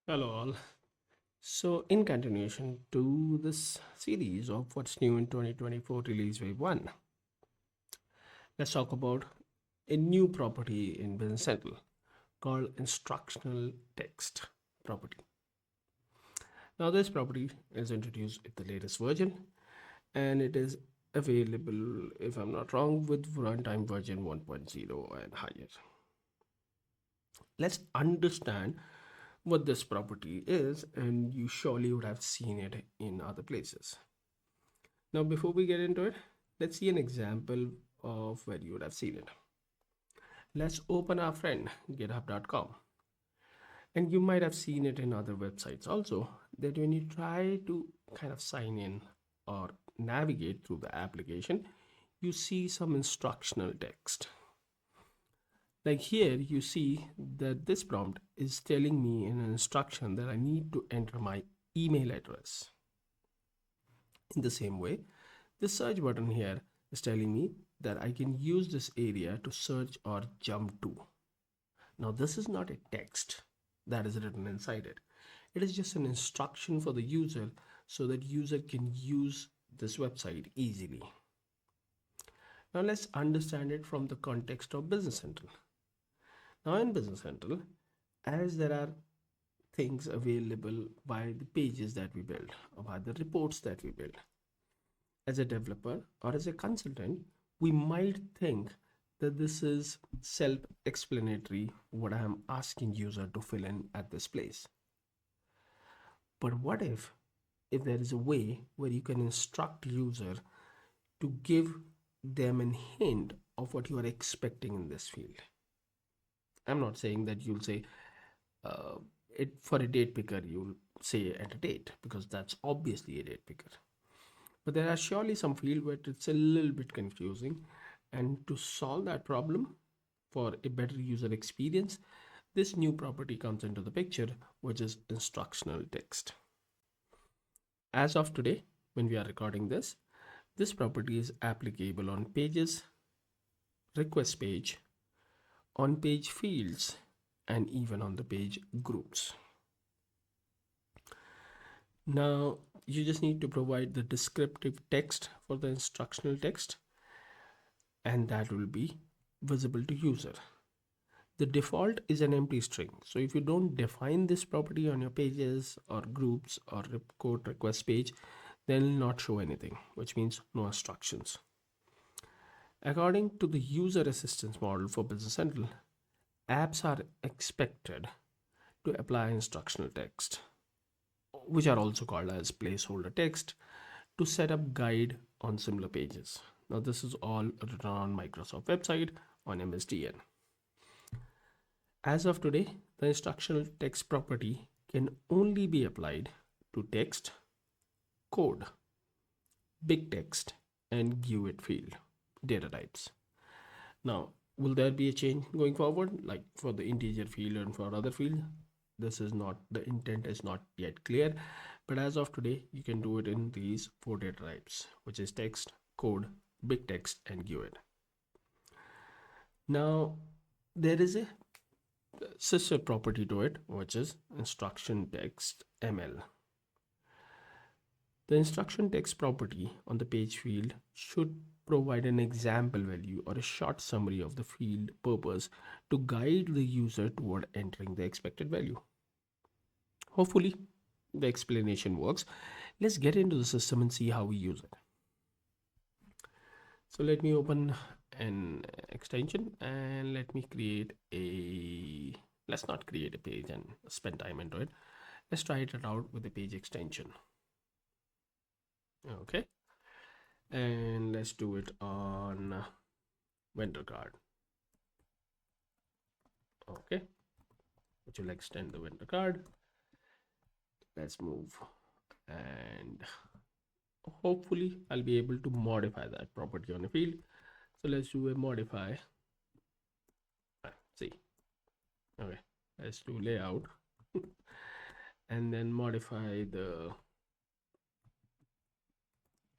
Hello, all. So, in continuation to this series of what's new in 2024 release wave 1, let's talk about a new property in Business Central called instructional text property. Now, this property is introduced in the latest version and it is available, if I'm not wrong, with runtime version 1.0 and higher. Let's understand what this property is, and you surely would have seen it in other places. Now, before we get into it, let's see an example of where you would have seen it. Let's open our friend github.com. And you might have seen it in other websites also, that when you try to kind of sign in or navigate through the application, you see some instructional text. Like here, you see that this prompt is telling me in an instruction that I need to enter my email address. In the same way, the search button here is telling me that I can use this area to search or jump to. Now, this is not a text that is written inside it. It is just an instruction for the user so that user can use this website easily. Now, let's understand it from the context of Business Central. Now, in Business Central, as there are things available by the pages that we build or by the reports that we build, as a developer or as a consultant, we might think that this is self-explanatory what I am asking user to fill in at this place. But what if there is a way where you can instruct user to give them a hint of what you are expecting in this field? I'm not saying that you'll say it for a date picker, you'll say enter date, because that's obviously a date picker. But there are surely some fields where it's a little bit confusing. And to solve that problem for a better user experience, this new property comes into the picture, which is instructional text. As of today, when we are recording this property is applicable on pages, request page, on page fields, and even on the page groups. Now, you just need to provide the descriptive text for the instructional text, and that will be visible to user. The default is an empty string. So if you don't define this property on your pages or groups or code request page, then it will not show anything, which means no instructions. According to the user assistance model for Business Central, apps are expected to apply instructional text, which are also called as placeholder text, to set up guide on similar pages. Now, this is all written on Microsoft website on MSDN. As of today, the instructional text property can only be applied to text, code, big text, and GUID field data types. Now, will there be a change going forward, like for the integer field and for other field? This is not, the intent is not yet clear, but as of today, you can do it in these 4 data types, which is text, code, big text, and GUID. Now, there is a sister property to it, which is instruction text ML. The instruction text property on the page field should provide an example value or a short summary of the field purpose to guide the user toward entering the expected value. Hopefully, the explanation works. Let's get into the system and see how we use it. So let me open an extension and let me create a, let's not create a page and spend time into it. Let's try it out with a page extension. Okay. And let's do it on vendor card. Okay. Which will extend the vendor card. Let's move, and hopefully I'll be able to modify that property on a field. So let's do a modify. See, okay, let's do layout and then modify the,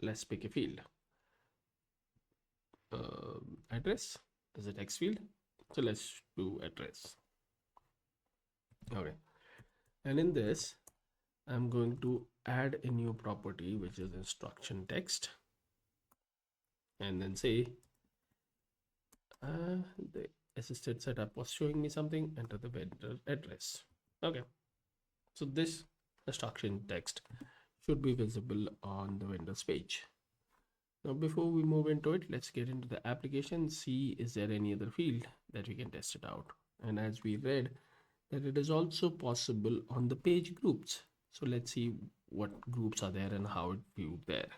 let's pick a field, address as a text field. So let's do address. Okay, And in this, I'm going to add a new property, which is instruction text, and then say the assisted setup was showing me something, enter the vendor address. Okay, so this instruction text should be visible on the vendor's page. Now, before we move into it, let's get into the application, see is there any other field that we can test it out. And as we read, that it is also possible on the page groups. So let's see what groups are there and how it viewed there.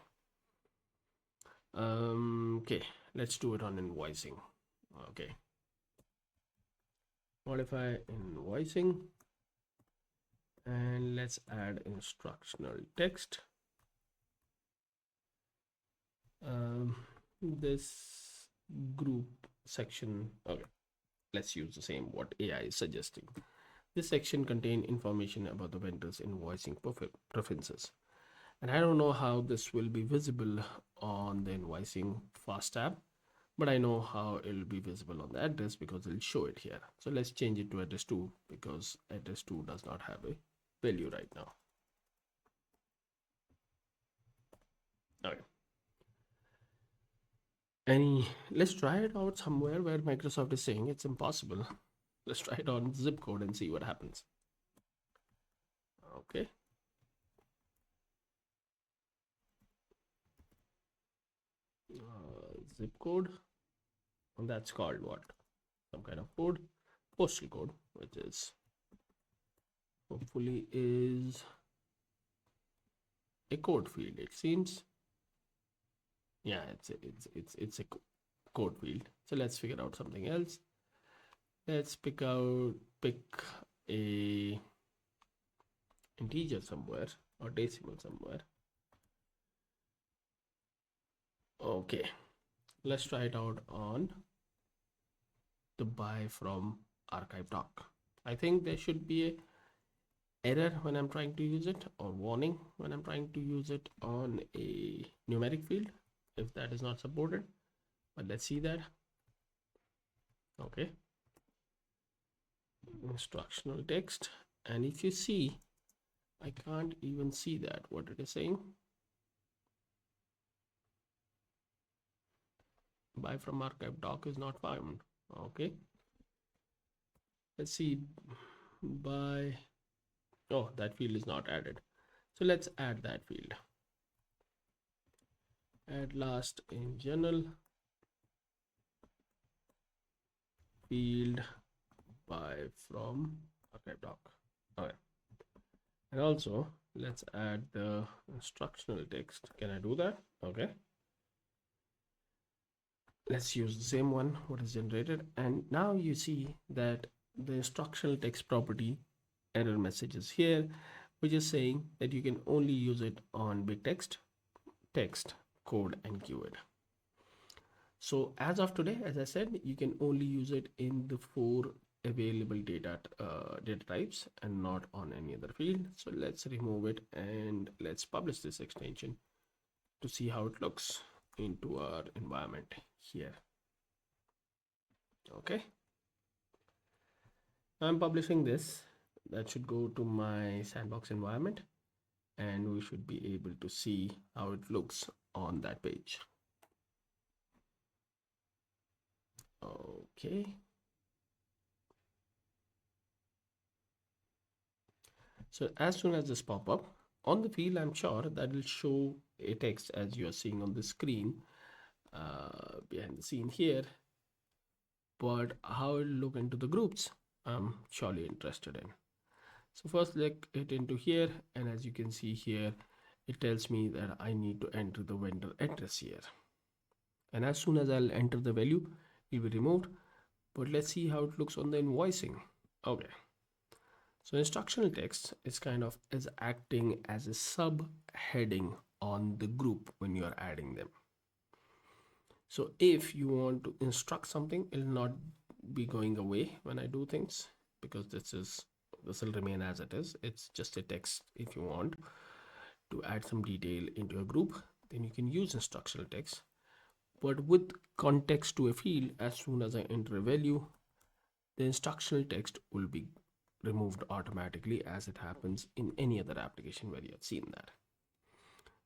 Okay, let's do it on invoicing. Okay, modify invoicing, and let's add instructional text. This group section, okay, let's use the same what AI is suggesting. This section contains information about the vendor's invoicing preferences. And I don't know how this will be visible on the invoicing fast tab, but I know how it will be visible on the address because it'll show it here. So let's change it to address 2 because address 2 does not have a value right now. Okay. Let's try it out somewhere where Microsoft is saying it's impossible. Let's try it on zip code and see what happens. Okay. Zip code, and that's called what? Some kind of code, postal code, which is hopefully is a code field. It seems, yeah, it's a code field. So let's figure out something else. Let's pick a integer somewhere or decimal somewhere. Okay, let's try it out on the buy from archive doc. I think there should be a error when I'm trying to use it, or warning when I'm trying to use it on a numeric field if that is not supported, but let's see that. Okay, instructional text, and if you see, I can't even see that what it is saying. Buy from archive doc is not found. Okay, let's see. Buy, oh, that field is not added, so let's add that field. Add last in general field buy from archive doc. Okay, and also let's add the instructional text. Can I do that? Okay, let's use the same one what is generated, and now you see that the instructional text property error message is here, which is saying that you can only use it on big text, code, and keyword. So as of today, as I said, you can only use it in the 4 available data types and not on any other field. So let's remove it and let's publish this extension to see how it looks into our environment here. Okay, I'm publishing this. That should go to my sandbox environment, and we should be able to see how it looks on that page. Okay, so as soon as this pop up on the field, I'm sure that will show a text as you are seeing on the screen behind the scene here, but how it look into the groups I'm surely interested in. So first click it into here, and as you can see here, it tells me that I need to enter the vendor address here, and as soon as I'll enter the value, it will be removed. But let's see how it looks on the invoicing. Okay, so instructional text is kind of is acting as a subheading on the group when you are adding them. So if you want to instruct something, it will not be going away when I do things, because this will remain as it is. It's just a text. If you want to add some detail into a group, then you can use instructional text, but with context to a field. As soon as I enter a value, the instructional text will be removed automatically as it happens in any other application where you have seen that.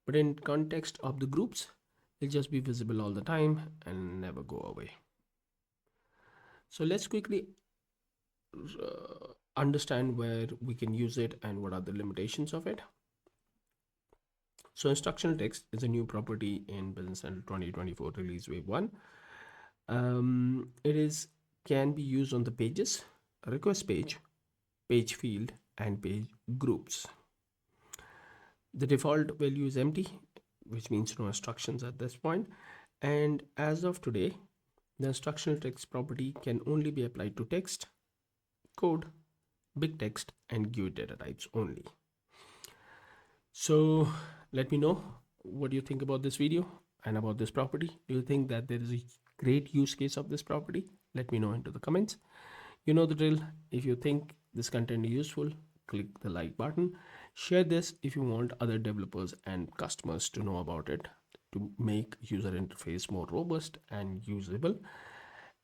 But in context of the groups, it'll just be visible all the time and never go away. So let's quickly understand where we can use it and what are the limitations of it. So instructional text is a new property in Business Central 2024 release wave 1. It can be used on the pages, request page, page field, and page groups. The default value is empty, which means no instructions at this point. And as of today, the instructional text property can only be applied to text, code, big text, and GUID data types only. So let me know what you think about this video and about this property. Do you think that there is a great use case of this property? Let me know into the comments. You know the drill. If you think this content is useful, click the like button. Share this if you want other developers and customers to know about it to make user interface more robust and usable.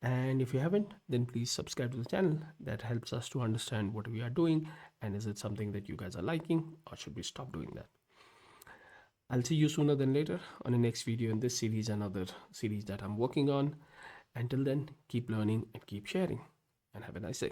And if you haven't, then please subscribe to the channel. That helps us to understand what we are doing and is it something that you guys are liking, or should we stop doing that? I'll see you sooner than later on the next video in this series and other series that I'm working on. Until then, keep learning and keep sharing, and have a nice day.